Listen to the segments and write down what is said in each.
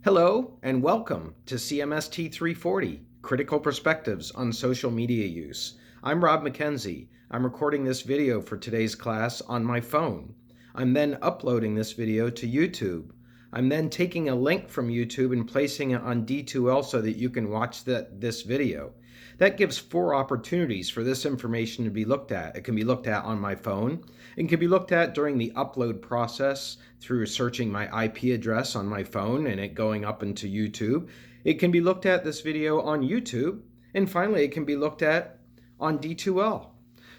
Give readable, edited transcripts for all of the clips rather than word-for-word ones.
Hello and welcome to CMST 340, Critical Perspectives on Social Media Use. I'm Rob McKenzie. I'm recording this video for today's class on my phone. I'm then uploading this video to YouTube. I'm then taking a link from YouTube and placing it on D2L so that you can watch this video. That gives 4 opportunities for this information to be looked at. It can be looked at on my phone. It can be looked at during the upload process through searching my IP address on my phone and it going up into YouTube. It can be looked at this video on YouTube. And finally, it can be looked at on D2L.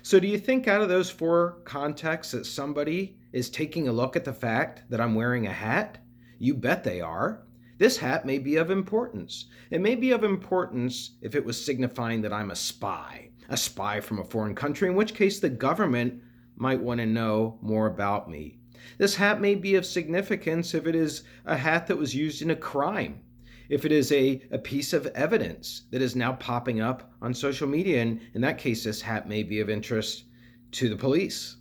So do you think out of those 4 contexts that somebody is taking a look at the fact that I'm wearing a hat? You bet they are. This hat may be of importance. It may be of importance if it was signifying that I'm a spy from a foreign country, in which case the government might want to know more about me. This hat may be of significance if it is a hat that was used in a crime, if it is a piece of evidence that is now popping up on social media, and in that case, this hat may be of interest to the police.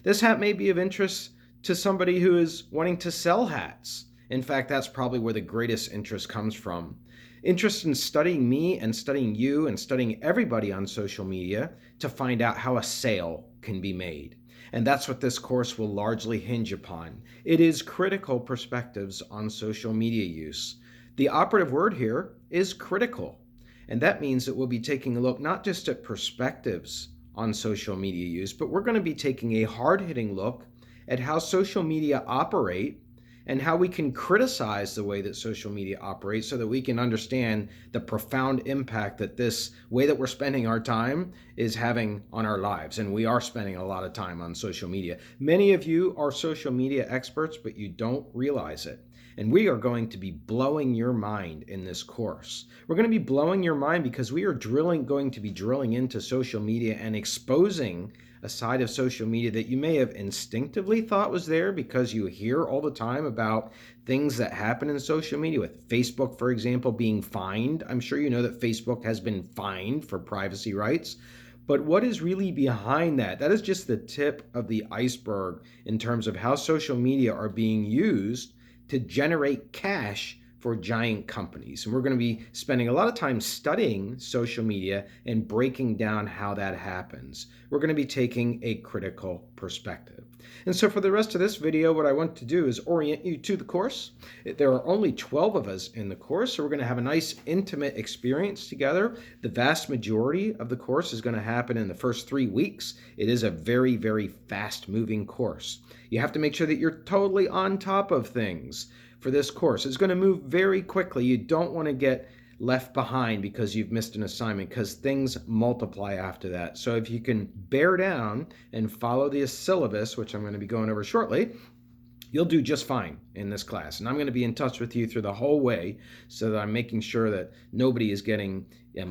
This hat may be of interest to somebody who is wanting to sell hats. In fact, that's probably where the greatest interest comes from. Interest in studying me and studying you and studying everybody on social media to find out how a sale can be made. And that's what this course will largely hinge upon. It is critical perspectives on social media use. The operative word here is critical. And that means that we'll be taking a look not just at perspectives on social media use, but we're going to be taking a hard-hitting look at how social media operate and how we can criticize the way that social media operates so that we can understand the profound impact that this way that we're spending our time is having on our lives. And we are spending a lot of time on social media. Many of you are social media experts, but you don't realize it. And we are going to be blowing your mind in this course. We're going to be blowing your mind because we are going to be drilling into social media and exposing a side of social media that you may have instinctively thought was there because you hear all the time about things that happen in social media, with Facebook, for example, being fined. I'm sure you know that Facebook has been fined for privacy rights. But what is really behind that? That is just the tip of the iceberg in terms of how social media are being used to generate cash for giant companies. And we're going to be spending a lot of time studying social media and breaking down how that happens. We're going to be taking a critical perspective. And so for the rest of this video, what I want to do is orient you to the course. There are only 12 of us in the course, so we're going to have a nice intimate experience together. The vast majority of the course is going to happen in the first 3 weeks. It is a very, very fast-moving course. You have to make sure that you're totally on top of things for this course. It's going to move very quickly. You don't want to get left behind because you've missed an assignment, because things multiply after that. So if you can bear down and follow the syllabus, which I'm going to be going over shortly, you'll do just fine in this class. And I'm going to be in touch with you through the whole way so that I'm making sure that nobody is getting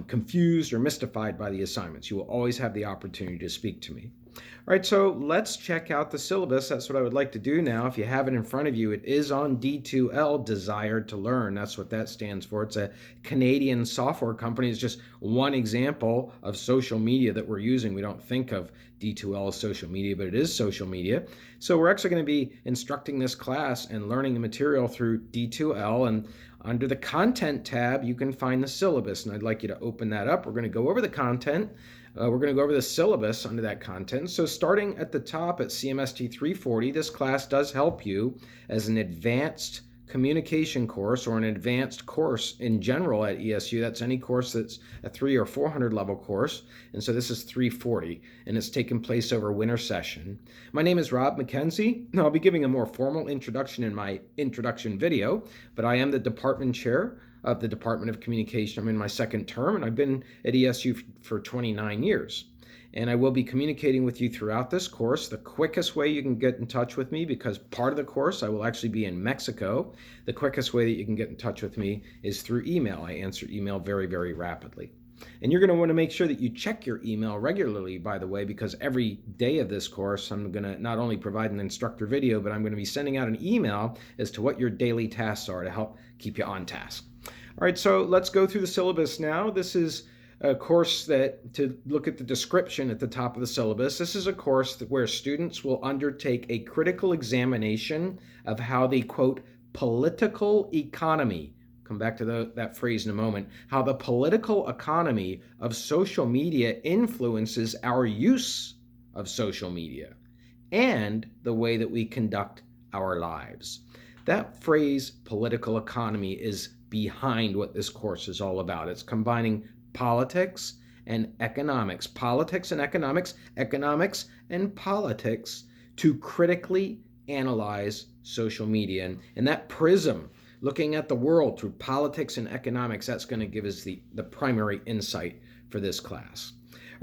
confused or mystified by the assignments. You will always have the opportunity to speak to me. All right, so let's check out the syllabus. That's what I would like to do now. If you have it in front of you, it is on D2L, Desired to Learn. That's what that stands for. It's a Canadian software company. It's just one example of social media that we're using. We don't think of D2L as social media, but it is social media. So we're actually going to be instructing this class and learning the material through D2L. And under the Content tab, you can find the syllabus. And I'd like you to open that up. We're going to go over the content. We're going to go over the syllabus under that content. So starting at the top at CMST 340, this class does help you as an advanced communication course or an advanced course in general at ESU. That's any course that's a 300 or 400 level course. And so this is 340, and it's taking place over winter session. My name is Rob McKenzie. I'll be giving a more formal introduction in my introduction video, but I am the department chair of the Department of Communication. I'm in my 2nd term, and I've been at ESU for 29 years. And I will be communicating with you throughout this course. The quickest way you can get in touch with me, because part of the course I will actually be in Mexico, the quickest way that you can get in touch with me is through email. I answer email very, very rapidly. And you're going to want to make sure that you check your email regularly, by the way, because every day of this course, I'm going to not only provide an instructor video, but I'm going to be sending out an email as to what your daily tasks are to help keep you on task. All right, so let's go through the syllabus now. This is a course that, to look at the description at the top of the syllabus, this is a course where students will undertake a critical examination of how the, quote, political economy. Come back to that phrase in a moment. How the political economy of social media influences our use of social media and the way that we conduct our lives. That phrase, political economy, is behind what this course is all about. It's combining politics and economics, economics and politics to critically analyze social media. And that prism, looking at the world through politics and economics, that's going to give us the primary insight for this class.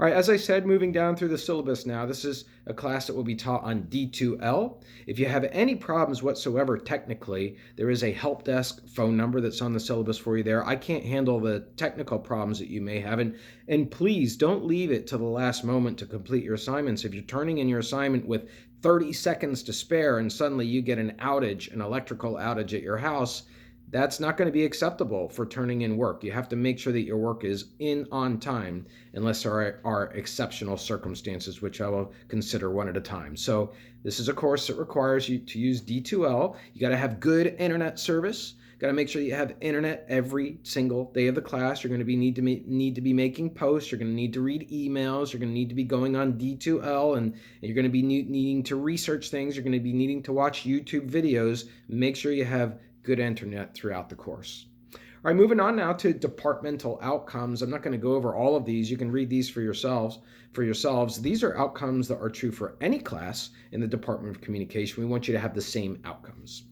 All right, as I said, moving down through the syllabus now, this is a class that will be taught on D2L. If you have any problems whatsoever technically, there is a help desk phone number that's on the syllabus for you there. I can't handle the technical problems that you may have, and please don't leave it to the last moment to complete your assignments. If you're turning in your assignment with 30 seconds to spare and suddenly you get an outage, an electrical outage at your house, that's not going to be acceptable for turning in work. You have to make sure that your work is in on time unless there are exceptional circumstances, which I will consider one at a time. So this is a course that requires you to use D2L. You got to have good internet service. Got to make sure you have internet every single day of the class. You're going to need to be making posts. You're going to need to read emails. You're going to need to be going on D2L, and you're going to be needing to research things. You're going to be needing to watch YouTube videos. Make sure you have good internet throughout the course. All right, moving on now to departmental outcomes. I'm not going to go over all of these. You can read these for yourselves. These are outcomes that are true for any class in the Department of Communication. We want you to have the same outcomes.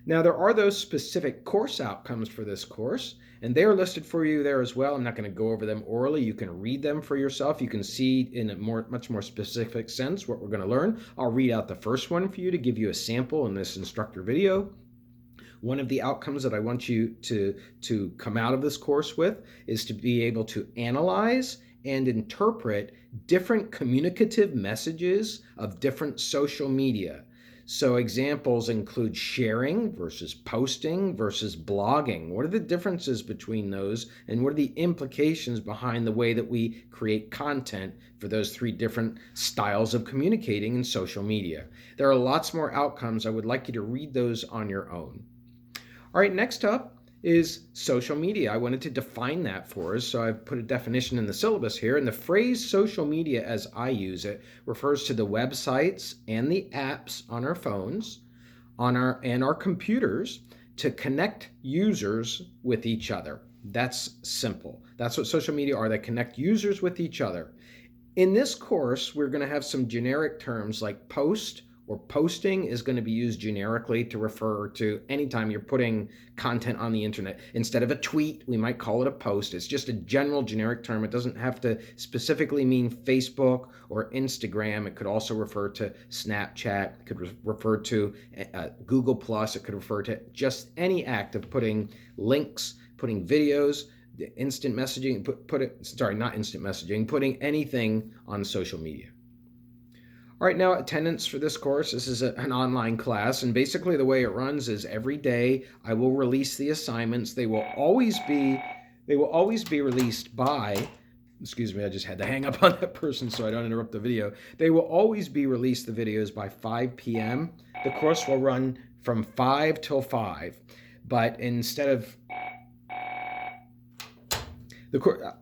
Now, there are those specific course outcomes for this course, and they are listed for you there as well. I'm not going to go over them orally. You can read them for yourself. You can see in a much more specific sense what we're going to learn. I'll read out the first one for you to give you a sample in this instructor video. One of the outcomes that I want you to come out of this course with is to be able to analyze and interpret different communicative messages of different social media. So examples include sharing versus posting versus blogging. What are the differences between those, and what are the implications behind the way that we create content for those three different styles of communicating in social media? There are lots more outcomes. I would like you to read those on your own. All right, next up is social media. I wanted to define that for us, so I've put a definition in the syllabus here. And the phrase social media, as I use it, refers to the websites and the apps on our phones, and our computers to connect users with each other. That's simple. That's what social media are. They connect users with each other. In this course, we're going to have some generic terms like post, or posting is going to be used generically to refer to anytime you're putting content on the internet. Instead of a tweet, we might call it a post. It's just a general generic term. It doesn't have to specifically mean Facebook or Instagram. It could also refer to Snapchat. It could refer to Google+. It could refer to just any act of putting links, putting videos, instant messaging, putting anything on social media. All right, now attendance for this course. This is an online class, and basically the way it runs is every day I will release the assignments. They will always be released by, excuse me, I just had to hang up on that person so I don't interrupt the video. They will always be released, the videos, by 5 p.m. The course will run from 5 till 5, but instead of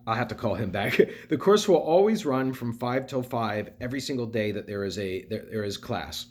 I'll have to call him back. The course will always run from 5 till 5 every single day that there is class.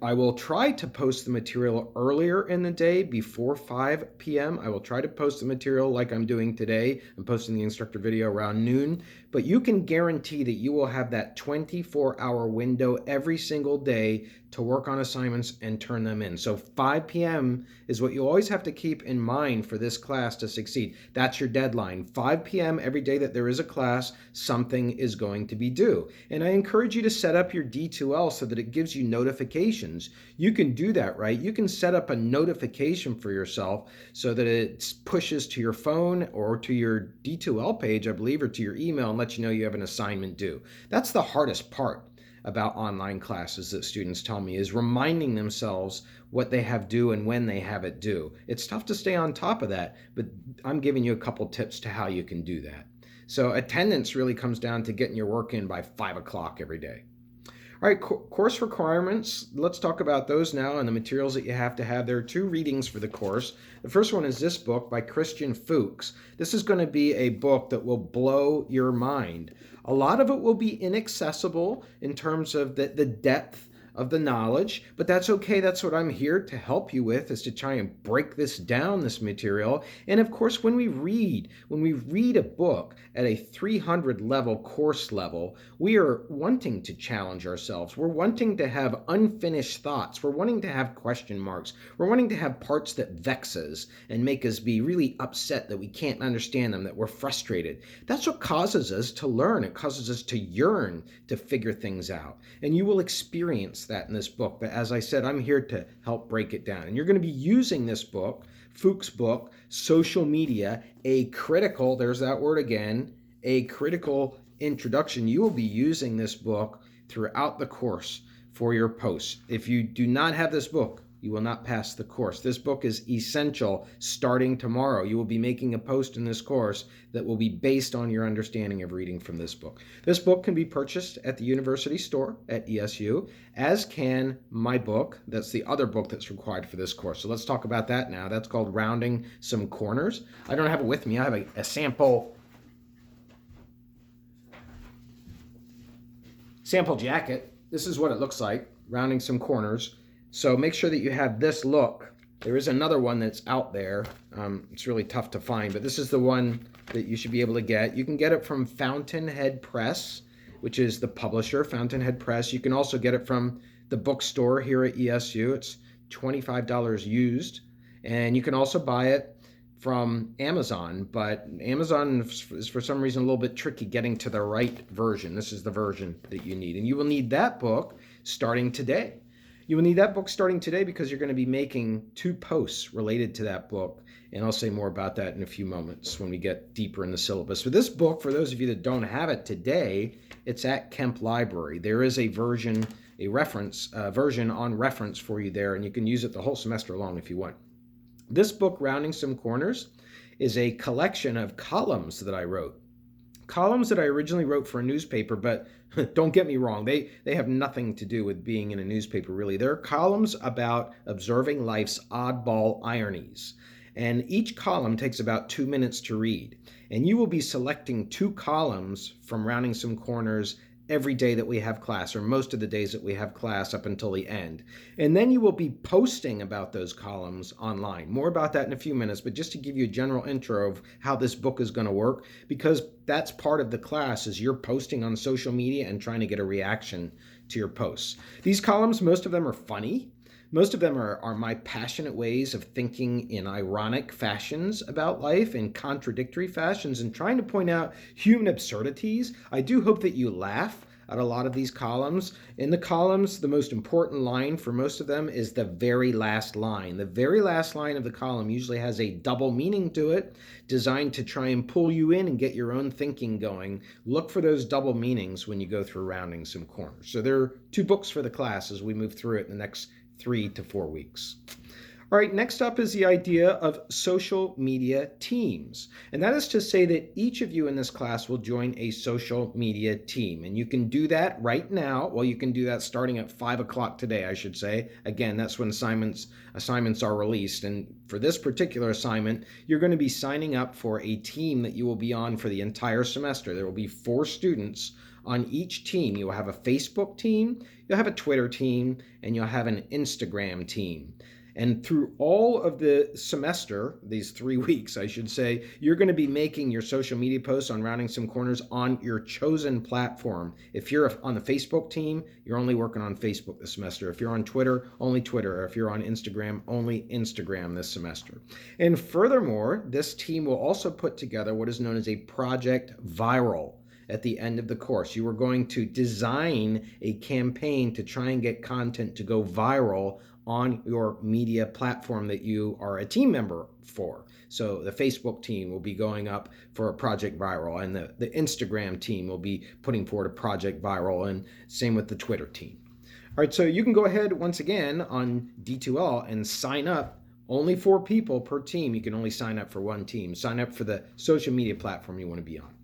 I will try to post the material earlier in the day before 5 p.m. I will try to post the material like I'm doing today. I'm posting the instructor video around noon, but you can guarantee that you will have that 24-hour window every single day to work on assignments and turn them in. So 5 p.m. is what you always have to keep in mind for this class to succeed. That's your deadline. 5 p.m. every day that there is a class, something is going to be due. And I encourage you to set up your D2L so that it gives you notifications. You can do that, right? You can set up a notification for yourself so that it pushes to your phone or to your D2L page, I believe, or to your email and lets you know you have an assignment due. That's the hardest part about online classes that students tell me, is reminding themselves what they have due and when they have it due. It's tough to stay on top of that, but I'm giving you a couple tips to how you can do that. So attendance really comes down to getting your work in by 5 o'clock every day. All right, course requirements. Let's talk about those now and the materials that you have to have. There are 2 readings for the course. The first one is this book by Christian Fuchs. This is going to be a book that will blow your mind. A lot of it will be inaccessible in terms of the depth of the knowledge, but that's okay. That's what I'm here to help you with, is to try and break this down, this material. And of course, when we read a book at a 300 level course level, we are wanting to challenge ourselves. We're wanting to have unfinished thoughts. We're wanting to have question marks. We're wanting to have parts that vex us and make us be really upset that we can't understand them, that we're frustrated. That's what causes us to learn. It causes us to yearn to figure things out. And you will experience that in this book. But as I said, I'm here to help break it down. And you're going to be using this book, Fuchs' book, Social Media, a critical, there's that word again, a critical introduction. You will be using this book throughout the course for your posts. If you do not have this book, you will not pass the course. This book is essential starting tomorrow. You will be making a post in this course that will be based on your understanding of reading from this book. This book can be purchased at the university store at ESU, as can my book. That's the other book that's required for this course. So let's talk about that now. That's called Rounding Some Corners. I don't have it with me. I have a sample jacket. This is what it looks like, Rounding Some Corners. So make sure that you have this look. There is another one that's out there. It's really tough to find, but this is the one that you should be able to get. You can get it from Fountainhead Press, which is the publisher, Fountainhead Press. You can also get it from the bookstore here at ESU. It's $25 used. And you can also buy it from Amazon, but Amazon is for some reason a little bit tricky getting to the right version. This is the version that you need. And you will need that book starting today. You will need that book starting today because you're going to be making 2 posts related to that book. And I'll say more about that in a few moments when we get deeper in the syllabus. But this book, for those of you that don't have it today, it's at Kemp Library. There is a version on reference for you there, and you can use it the whole semester long if you want. This book, Rounding Some Corners, is a collection of columns that I wrote. Columns that I originally wrote for a newspaper, but don't get me wrong, they have nothing to do with being in a newspaper, really. They're columns about observing life's oddball ironies. And each column takes about 2 minutes to read. And you will be selecting 2 columns from Rounding Some Corners every day that we have class, or most of the days that we have class up until the end. And then you will be posting about those columns online. More about that in a few minutes, but just to give you a general intro of how this book is going to work, because that's part of the class, is you're posting on social media and trying to get a reaction to your posts. These columns, most of them are funny. Most of them are my passionate ways of thinking in ironic fashions about life, in contradictory fashions, and trying to point out human absurdities. I do hope that you laugh at a lot of these columns. In the columns, the most important line for most of them is the very last line. The very last line of the column usually has a double meaning to it, designed to try and pull you in and get your own thinking going. Look for those double meanings when you go through Rounding Some Corners. So there are 2 books for the class as we move through it in the next 3 to 4 weeks. All right, next up is the idea of social media teams. And that is to say that each of you in this class will join a social media team. And you can do that right now. Well, you can do that starting at 5 o'clock today, I should say. Again, that's when assignments are released. And for this particular assignment, you're going to be signing up for a team that you will be on for the entire semester. There will be 4 students on each team. You'll have a Facebook team, you'll have a Twitter team, and you'll have an Instagram team. And through all of the semester, these 3 weeks, I should say, you're going to be making your social media posts on Rounding Some Corners on your chosen platform. If you're on the Facebook team, you're only working on Facebook this semester. If you're on Twitter, only Twitter. Or if you're on Instagram, only Instagram this semester. And furthermore, this team will also put together what is known as a Project Viral. At the end of the course, you are going to design a campaign to try and get content to go viral on your media platform that you are a team member for. So the Facebook team will be going up for a Project Viral, and the Instagram team will be putting forward a Project Viral, and same with the Twitter team. All right, so you can go ahead once again on D2L and sign up. Only 4 people per team. You can only sign up for 1 team. Sign up for the social media platform you want to be on.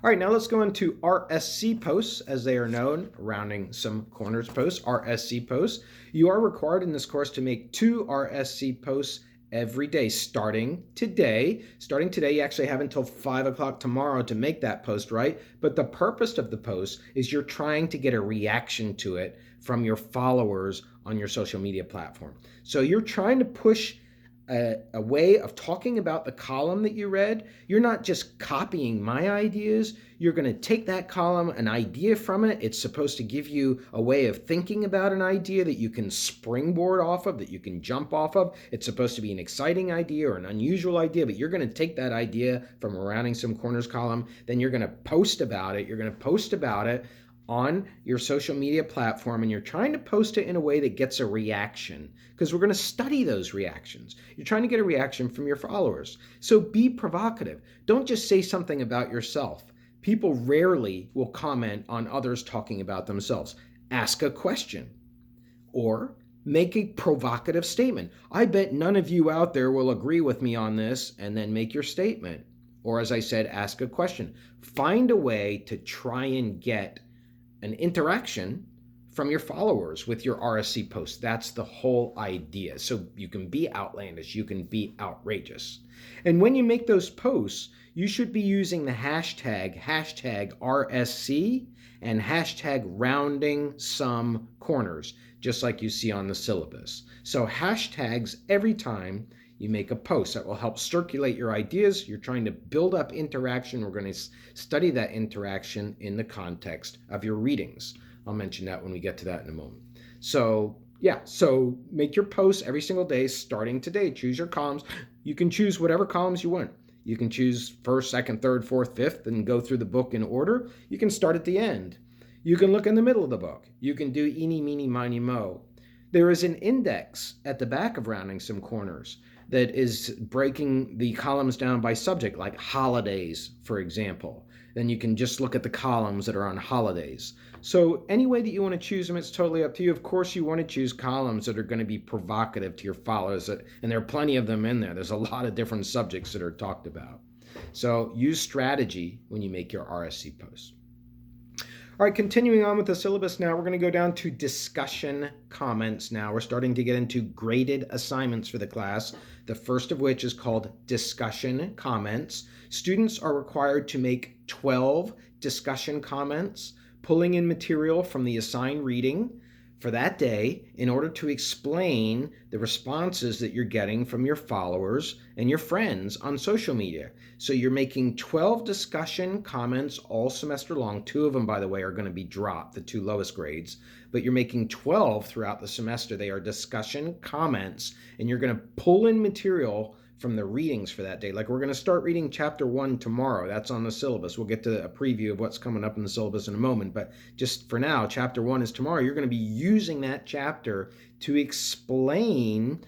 All right, now let's go into RSC posts, as they are known, rounding some corners posts, RSC posts. You are required in this course to make 2 RSC posts every day, starting today. Starting today, you actually have until 5 o'clock tomorrow to make that post, right? But the purpose of the post is you're trying to get a reaction to it from your followers on your social media platform. So you're trying to push a way of talking about the column that you read. You're not just copying my ideas. You're going to take that column, an idea from it. It's supposed to give you a way of thinking about an idea that you can springboard off of, that you can jump off of. It's supposed to be an exciting idea or an unusual idea, but you're going to take that idea from a Rounding Some Corners column. Then you're going to post about it. You're going to post about it on your social media platform, and you're trying to post it in a way that gets a reaction, because we're going to study those reactions. You're trying to get a reaction from your followers. So be provocative. Don't just say something about yourself. People rarely will comment on others talking about themselves. Ask a question or make a provocative statement. I bet none of you out there will agree with me on this, and then make your statement. Or, as I said, ask a question. Find a way to try and get an interaction from your followers with your RSC post. That's the whole idea. So you can be outlandish, you can be outrageous. And when you make those posts, you should be using the hashtag RSC and hashtag rounding some corners, just like you see on the syllabus. So hashtags every time you make a post. That will help circulate your ideas. You're trying to build up interaction. We're going to study that interaction in the context of your readings. I'll mention that when we get to that in a moment. So make your posts every single day starting today. Choose your columns. You can choose whatever columns you want. You can choose first, second, third, fourth, fifth, and go through the book in order. You can start at the end. You can look in the middle of the book. You can do eeny, meeny, miny, mo. There is an index at the back of Rounding Some Corners that is breaking the columns down by subject, like holidays, for example. Then you can just look at the columns that are on holidays. So any way that you want to choose them, it's totally up to you. Of course, you want to choose columns that are going to be provocative to your followers, and there are plenty of them in there. There's a lot of different subjects that are talked about. So use strategy when you make your RSC posts. All right, continuing on with the syllabus now, we're going to go down to discussion comments now. We're starting to get into graded assignments for the class, the first of which is called discussion comments. Students are required to make 12 discussion comments, pulling in material from the assigned reading for that day in order to explain the responses that you're getting from your followers and your friends on social media. So you're making 12 discussion comments all semester long. 2 of them, by the way, are going to be dropped, the 2 lowest grades, but you're making 12 throughout the semester. They are discussion comments, and you're going to pull in material from the readings for that day. Like, we're going to start reading chapter 1 tomorrow. That's on the syllabus. We'll get to a preview of what's coming up in the syllabus in a moment, but just for now, chapter 1 is tomorrow. You're going to be using that chapter to explain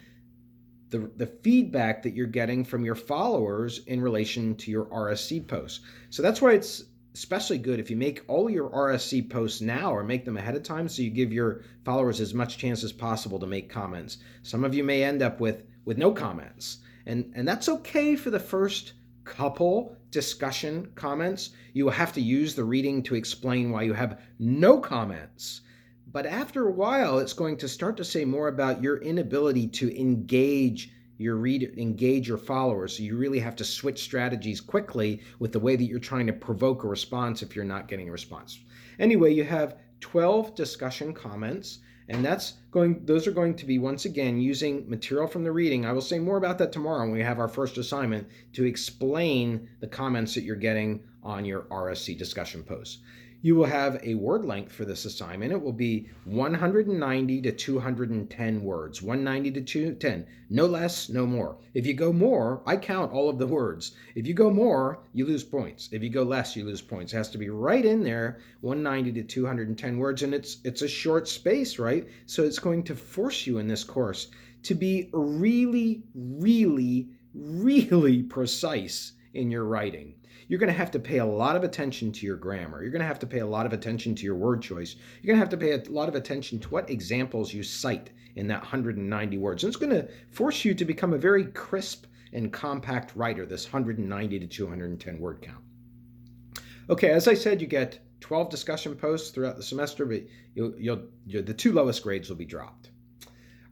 the feedback that you're getting from your followers in relation to your RSC posts. So that's why it's especially good if you make all your RSC posts now, or make them ahead of time, so you give your followers as much chance as possible to make comments. Some of you may end up with no comments. And that's okay for the first couple discussion comments. You will have to use the reading to explain why you have no comments. But after a while, it's going to start to say more about your inability to engage your reader, engage your followers. So you really have to switch strategies quickly with the way that you're trying to provoke a response if you're not getting a response. Anyway, you have 12 discussion comments. And those are going to be, once again, using material from the reading. I will say more about that tomorrow when we have our first assignment to explain the comments that you're getting on your RSC discussion posts. You will have a word length for this assignment. It will be 190 to 210 words, 190 to 210, no less, no more. If you go more, I count all of the words. If you go more, you lose points. If you go less, you lose points. It has to be right in there, 190 to 210 words, and it's a short space, right? So it's going to force you in this course to be really, really, really precise in your writing. You're going to have to pay a lot of attention to your grammar. You're going to have to pay a lot of attention to your word choice. You're going to have to pay a lot of attention to what examples you cite in that 190 words. And it's going to force you to become a very crisp and compact writer, this 190 to 210 word count. Okay, as I said, you get 12 discussion posts throughout the semester, but the two lowest grades will be dropped.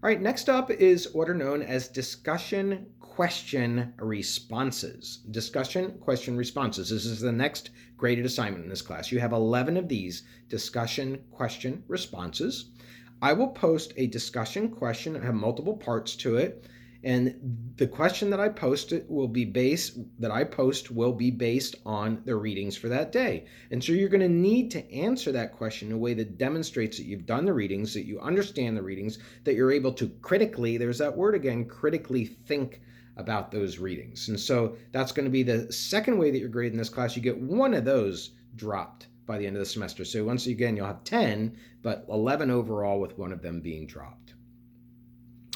All right, next up is what are known as discussion question responses. Discussion question responses. This is the next graded assignment in this class. You have 11 of these discussion question responses. I will post a discussion question that have multiple parts to it, and the question that I post will be based on the readings for that day. And so you're going to need to answer that question in a way that demonstrates that you've done the readings, that you understand the readings, that you're able to critically, there's that word again, critically think about those readings. And so that's going to be the second way that you're grading this class. You get one of those dropped by the end of the semester. So once again, you'll have 10, but 11 overall with one of them being dropped.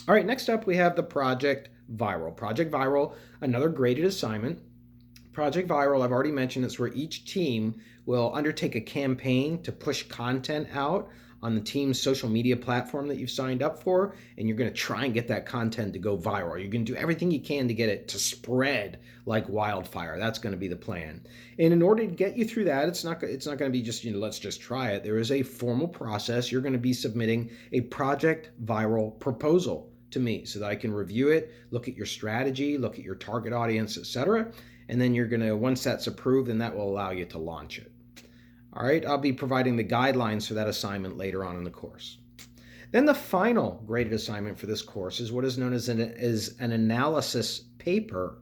All right, next up we have the Project Viral. Project Viral, another graded assignment. Project Viral, I've already mentioned, it's where each team will undertake a campaign to push content out on the team's social media platform that you've signed up for, and you're going to try and get that content to go viral. You're going to do everything you can to get it to spread like wildfire. That's going to be the plan. And in order to get you through that, it's not going to be just, let's just try it. There is a formal process. You're going to be submitting a Project Viral proposal to me so that I can review it, look at your strategy, look at your target audience, etc. And then you're going to, once that's approved, then that will allow you to launch it. All right, I'll be providing the guidelines for that assignment later on in the course. Then the final graded assignment for this course is what is known as an analysis paper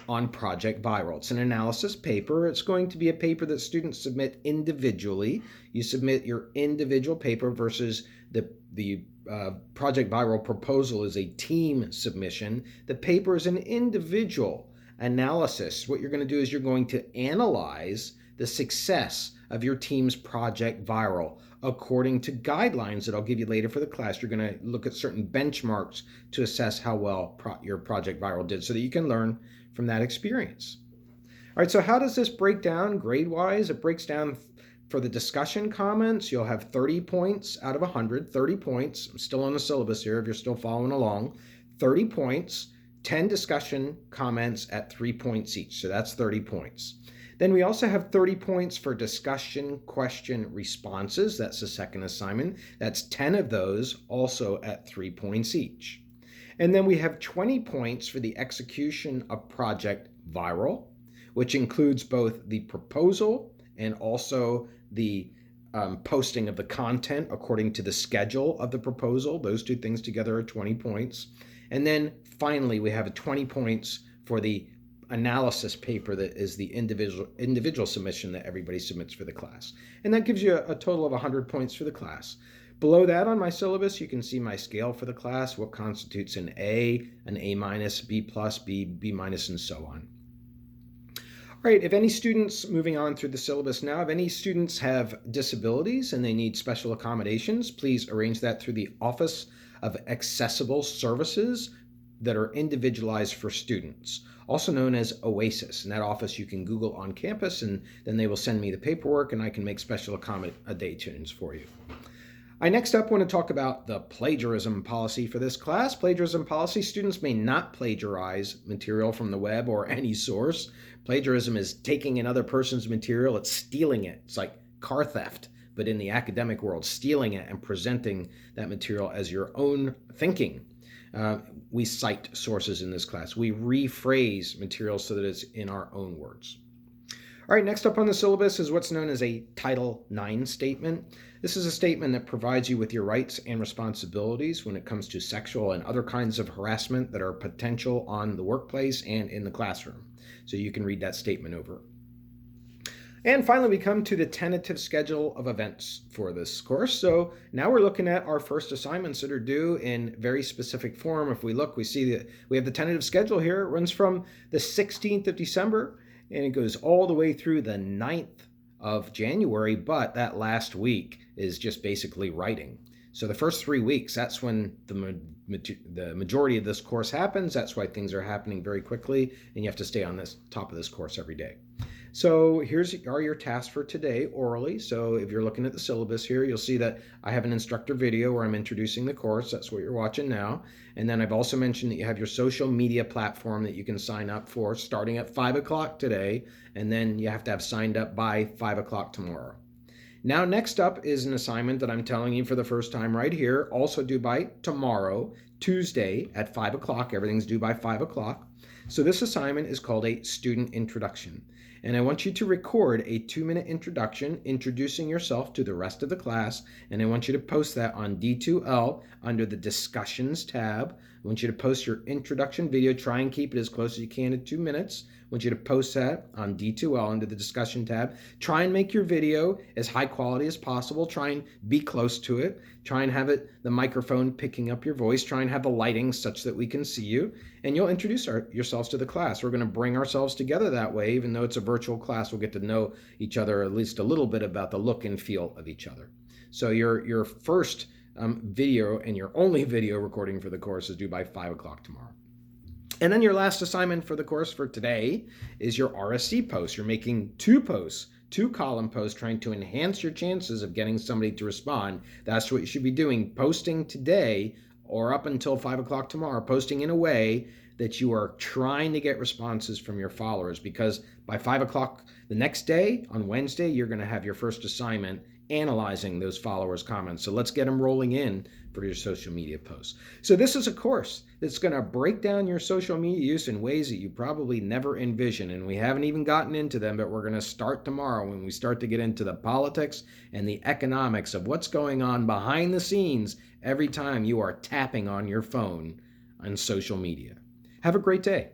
on Project Viral. It's an analysis paper. It's going to be a paper that students submit individually. You submit your individual paper versus the Project Viral proposal is a team submission. The paper is an individual analysis. What you're going to do is you're going to analyze the success of your team's Project Viral according to guidelines that I'll give you later for the class. You're going to look at certain benchmarks to assess how well your Project Viral did so that you can learn from that experience. All right, so how does this break down grade-wise? It breaks down for the discussion comments. You'll have 30 points out of 100, 30 points. I'm still on the syllabus here if you're still following along. 30 points, 10 discussion comments at 3 points each. So that's 30 points. Then we also have 30 points for discussion question responses. That's the second assignment. That's 10 of those also at 3 points each. And then we have 20 points for the execution of Project Viral, which includes both the proposal and also the posting of the content according to the schedule of the proposal. Those two things together are 20 points. And then finally, we have 20 points for the analysis paper that is the individual submission that everybody submits for the class. And that gives you a total of 100 points for the class. Below that on my syllabus, you can see my scale for the class, what constitutes an A minus, B plus, B minus, and so on. All right, if any students, moving on through the syllabus now, if any students have disabilities and they need special accommodations, please arrange that through the Office of Accessible Services that are individualized for students, also known as OASIS. In that office, you can Google on campus, and then they will send me the paperwork, and I can make special accommodations for you. I next up want to talk about the plagiarism policy for this class. Plagiarism policy: students may not plagiarize material from the web or any source. Plagiarism is taking another person's material, it's stealing it. It's like car theft, but in the academic world, stealing it and presenting that material as your own thinking. We cite sources in this class. We rephrase material so that it's in our own words. All right, next up on the syllabus is what's known as a Title IX statement. This is a statement that provides you with your rights and responsibilities when it comes to sexual and other kinds of harassment that are potential on the workplace and in the classroom. So you can read that statement over. And finally, we come to the tentative schedule of events for this course. So now we're looking at our first assignments that are due in very specific form. If we look, we see that we have the tentative schedule here. It runs from the 16th of December and it goes all the way through the 9th of January, but that last week is just basically writing. So the first 3 weeks, that's when the majority of this course happens. That's why things are happening very quickly, and you have to stay on this top of this course every day. So are your tasks for today orally. So if you're looking at the syllabus here, you'll see that I have an instructor video where I'm introducing the course. That's what you're watching now. And then I've also mentioned that you have your social media platform that you can sign up for starting at 5 o'clock today. And then you have to have signed up by 5 o'clock tomorrow. Now, next up is an assignment that I'm telling you for the first time right here, also due by tomorrow, Tuesday at 5 o'clock. Everything's due by 5 o'clock. So this assignment is called a student introduction. And I want you to record a 2-minute introduction introducing yourself to the rest of the class. And I want you to post that on D2L under the discussions tab. I want you to post your introduction video. Try and keep it as close as you can to 2 minutes. I want you to post that on D2L under the discussion tab. Try and make your video as high quality as possible. Try and be close to it. Try and have the microphone picking up your voice. Try and have the lighting such that we can see you. And you'll introduce yourselves to the class. We're going to bring ourselves together that way. Even though it's a virtual class, we'll get to know each other at least a little bit about the look and feel of each other. So your first video and your only video recording for the course is due by 5 o'clock tomorrow. And then your last assignment for the course for today is your RSC post. You're making 2 posts, 2 column posts, trying to enhance your chances of getting somebody to respond. That's what you should be doing. Posting today or up until 5 o'clock tomorrow, posting in a way that you are trying to get responses from your followers, because by 5 o'clock the next day, on Wednesday, you're going to have your first assignment analyzing those followers' comments. So let's get them rolling in for your social media posts. So this is a course that's going to break down your social media use in ways that you probably never envisioned. And we haven't even gotten into them, but we're going to start tomorrow when we start to get into the politics and the economics of what's going on behind the scenes every time you are tapping on your phone on social media. Have a great day.